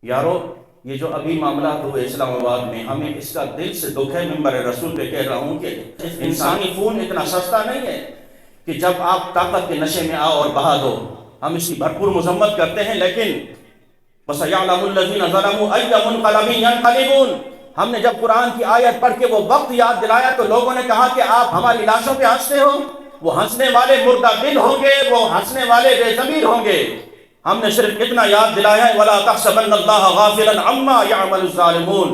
یارو یہ جو ابھی معاملات ہوئے اسلام آباد میں، ہمیں اس کا دل سے دکھ ہے، منبر رسول پہ کہہ رہا ہوں کہ انسانی خون اتنا سستا نہیں ہے کہ جب آپ طاقت کے نشے میں آؤ اور بہا دو۔ ہم اس کی بھرپور مذمت کرتے ہیں، لیکن وَسَيَعْلَمُ الَّذِينَ ظَلَمُوا أَيَّ مُنْقَلَبٍ يَنْقَلِبُونَ۔ ہم نے جب قرآن کی آیت پڑھ کے وہ وقت یاد دلایا تو لوگوں نے کہا کہ آپ ہماری لاشوں پہ ہنستے ہو۔ وہ ہنسنے والے مردہ دل ہوں گے، وہ ہنسنے والے بے ضمیر ہوں گے۔ ہم نے صرف اتنا یاد دلایا ہے وَلَا تَحْسَبَنَّ اللَّهَ غَافِلًا عَمَّا يَعْمَلُ الظَّالِمُونَ۔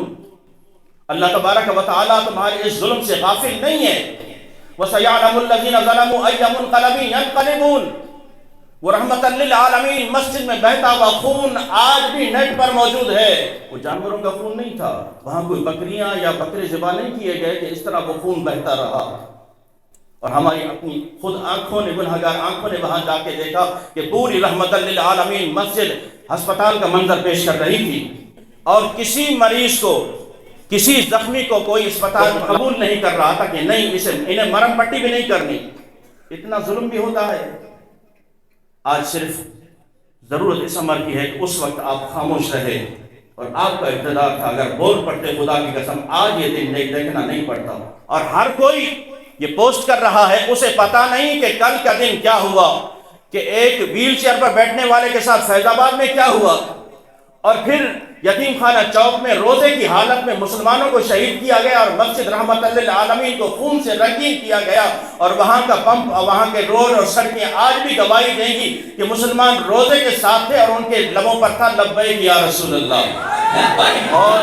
اللہ تبارک و تعالیٰ تمہارے اس ظلم سے غافل نہیں ہے۔ وَسَيَعْلَمُ الَّذِينَ ظَلَمُوا أَيَّ مُنْقَلَبٍ يَنْقَلِبُونَ۔ وہ رحمت للعالمین مسجد میں بہتا ہوا خون آج بھی نیٹ پر موجود ہے۔ وہ جانوروں کا خون نہیں تھا، وہاں کوئی بکریاں یا بکرے ذبح نہیں کیے گئے کہ اس طرح وہ خون بہتا رہا۔ اور ہماری اپنی خود آنکھوں نے، گنہگار آنکھوں نے وہاں جا کے دیکھا کہ پوری رحمت للعالمین مسجد ہسپتال کا منظر پیش کر رہی تھی، اور کسی مریض کو، کسی زخمی کو کوئی اسپتال قبول نہیں کر رہا تھا کہ نہیں انہیں مرم پٹی بھی نہیں کرنی۔ اتنا ظلم بھی ہوتا ہے۔ آج صرف ضرورت اس امر کی ہے کہ اس وقت آپ خاموش رہے، اور آپ کا اقتدار تھا، اگر بول پڑتے خدا کی قسم آج یہ دن دیکھنا نہیں پڑتا۔ اور ہر کوئی یہ پوسٹ کر رہا ہے، اسے پتا نہیں کہ کل کا دن کیا ہوا، کہ ایک ویل چیئر پر بیٹھنے والے کے ساتھ فیض آباد میں کیا ہوا، اور پھر یتیم خانہ چوک میں روزے کی حالت میں مسلمانوں کو شہید کیا گیا، اور مسجد رحمت للعالمین کو خون سے رنگین کیا گیا، اور وہاں کا پمپ اور وہاں کے روڈ اور سڑکیں آج بھی گواہی دیں گی کہ مسلمان روزے کے ساتھ تھے اور ان کے لبوں پر تھا لبیک یا رسول اللہ۔ اور